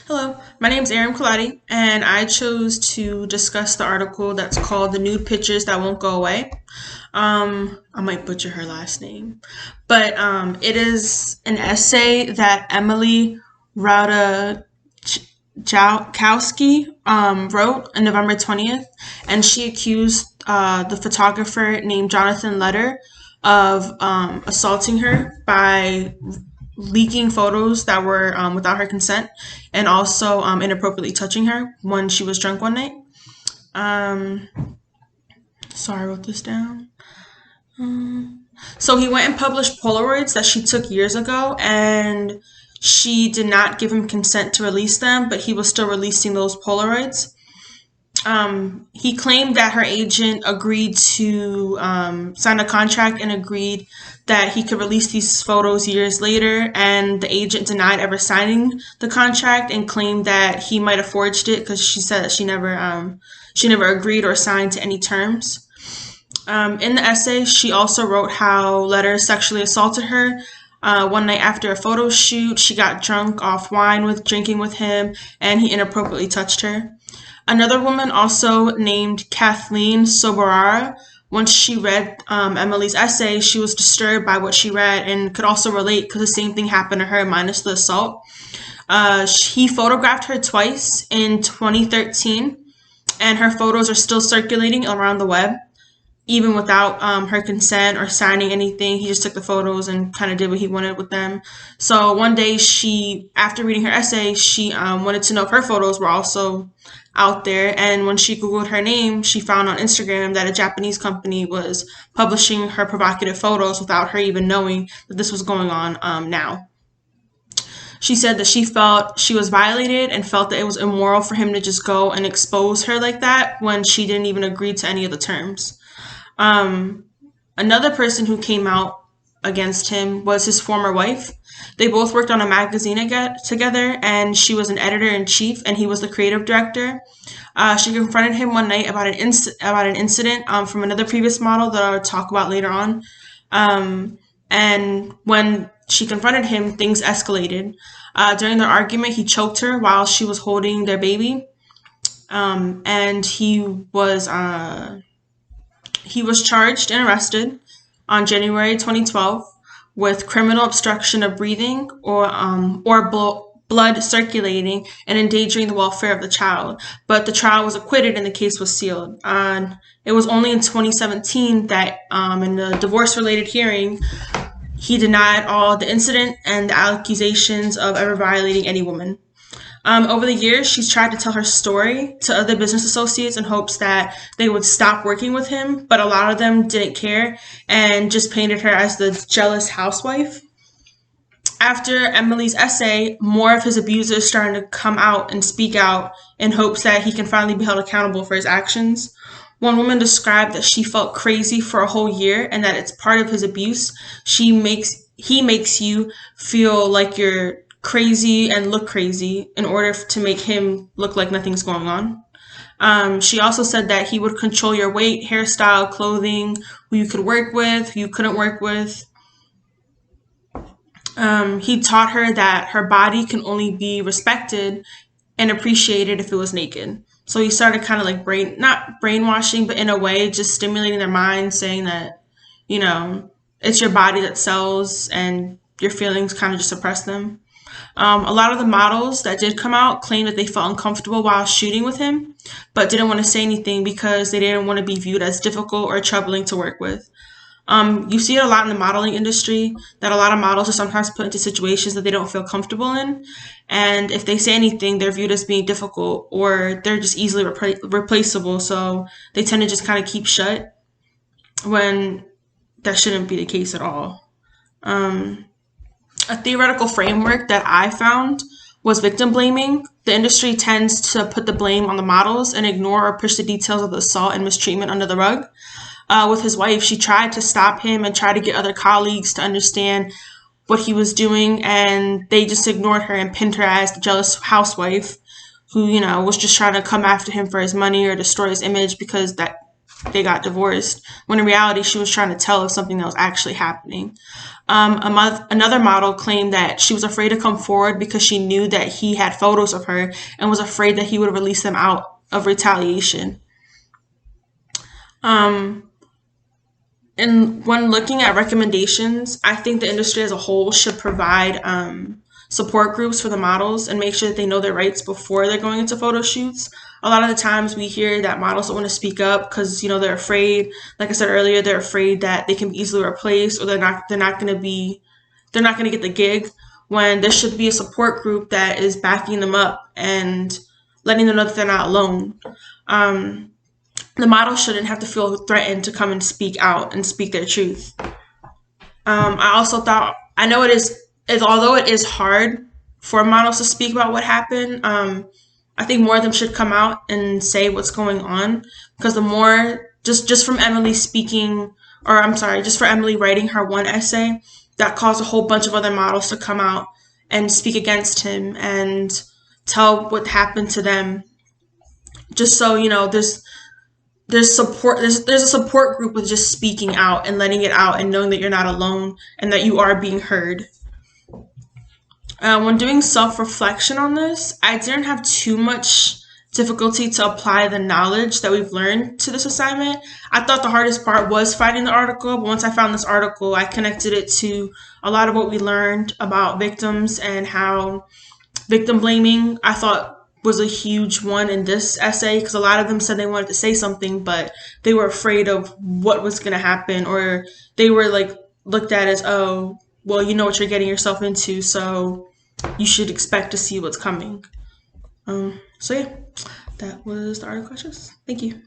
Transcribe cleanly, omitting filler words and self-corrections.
Hello, my name is Erin Colati, and I chose to discuss the article that's called The Nude Pictures That Won't Go Away. I might butcher her last name, but it is an essay that Emily Ratajkowski wrote on November 20th, and she accused the photographer named Jonathan Letter of assaulting her by leaking photos that were without her consent and also inappropriately touching her when she was drunk one night. Um, sorry, I wrote this down. So he went and published Polaroids that she took years ago, and she did not give him consent to release them, but he was still releasing those Polaroids. He claimed that her agent agreed to sign a contract and agreed that he could release these photos years later, and the agent denied ever signing the contract and claimed that he might have forged it because she said that she never agreed or signed to any terms. In the essay, she also wrote how Letter sexually assaulted her. One night after a photo shoot, she got drunk off wine with drinking with him, and he inappropriately touched her. Another woman, also named Kathleen Soborara, once she read Emily's essay, she was disturbed by what she read and could also relate because the same thing happened to her minus the assault. He photographed her twice in 2013, and her photos are still circulating around the web even without her consent or signing anything. He just took the photos and kind of did what he wanted with them. So one day after reading her essay, she wanted to know if her photos were also out there. And when she Googled her name, she found on Instagram that a Japanese company was publishing her provocative photos without her even knowing that this was going on now. She said that she felt she was violated and felt that it was immoral for him to just go and expose her like that when she didn't even agree to any of the terms. Um, Another person who came out against him was his former wife. They both worked on a magazine together, and she was an editor in chief, and he was the creative director. She confronted him one night about an incident from another previous model that I'll talk about later on. And when she confronted him, things escalated. During their argument, he choked her while she was holding their baby, and he was charged and arrested on January 2012 with criminal obstruction of breathing or blood circulating and endangering the welfare of the child. But the trial was acquitted and the case was sealed. It was only in 2017 that in the divorce-related hearing, he denied all the incident and the accusations of ever violating any woman. Over the years, she's tried to tell her story to other business associates in hopes that they would stop working with him, but a lot of them didn't care and just painted her as the jealous housewife. After Emily's essay, more of his abusers started to come out and speak out in hopes that he can finally be held accountable for his actions. One woman described that she felt crazy for a whole year and that it's part of his abuse. He makes you feel like you're crazy and look crazy in order to make him look like nothing's going on. She also said that he would control your weight, hairstyle, clothing, who you could work with, who you couldn't work with. He taught her that her body can only be respected and appreciated if it was naked. So he started kind of like not brainwashing, but in a way, just stimulating their mind, saying that, it's your body that sells and your feelings kind of just suppress them. A lot of the models that did come out claimed that they felt uncomfortable while shooting with him, but didn't want to say anything because they didn't want to be viewed as difficult or troubling to work with. You see it a lot in the modeling industry that a lot of models are sometimes put into situations that they don't feel comfortable in. And if they say anything, they're viewed as being difficult or they're just easily replaceable. So they tend to just kind of keep shut when that shouldn't be the case at all. A theoretical framework that I found was victim blaming. The industry tends to put the blame on the models and ignore or push the details of the assault and mistreatment under the rug. With his wife, she tried to stop him and try to get other colleagues to understand what he was doing, and they just ignored her and pinned her as the jealous housewife who, was just trying to come after him for his money or destroy his image because they got divorced, when in reality she was trying to tell of something that was actually happening. Another model claimed that she was afraid to come forward because she knew that he had photos of her and was afraid that he would release them out of retaliation. And when looking at recommendations, I think the industry as a whole should provide support groups for the models and make sure that they know their rights before they're going into photo shoots. A lot of the times we hear that models don't want to speak up because they're afraid. Like I said earlier, they're afraid that they can be easily replaced, or they're not going to get the gig. When there should be a support group that is backing them up and letting them know that they're not alone. The model shouldn't have to feel threatened to come and speak out and speak their truth. I also thought, I know although it is hard for models to speak about what happened, I think more of them should come out and say what's going on, because the more, just from Emily speaking, or I'm sorry, just for Emily writing her one essay, that caused a whole bunch of other models to come out and speak against him and tell what happened to them. Just so there's support, there's a support group with just speaking out and letting it out and knowing that you're not alone and that you are being heard. When doing self-reflection on this, I didn't have too much difficulty to apply the knowledge that we've learned to this assignment. I thought the hardest part was finding the article, but once I found this article, I connected it to a lot of what we learned about victims and how victim blaming, I thought, was a huge one in this essay, because a lot of them said they wanted to say something, but they were afraid of what was going to happen, or they were looked at as, oh, well, you know what you're getting yourself into, so you should expect to see what's coming. So yeah, that was the article questions. Thank you.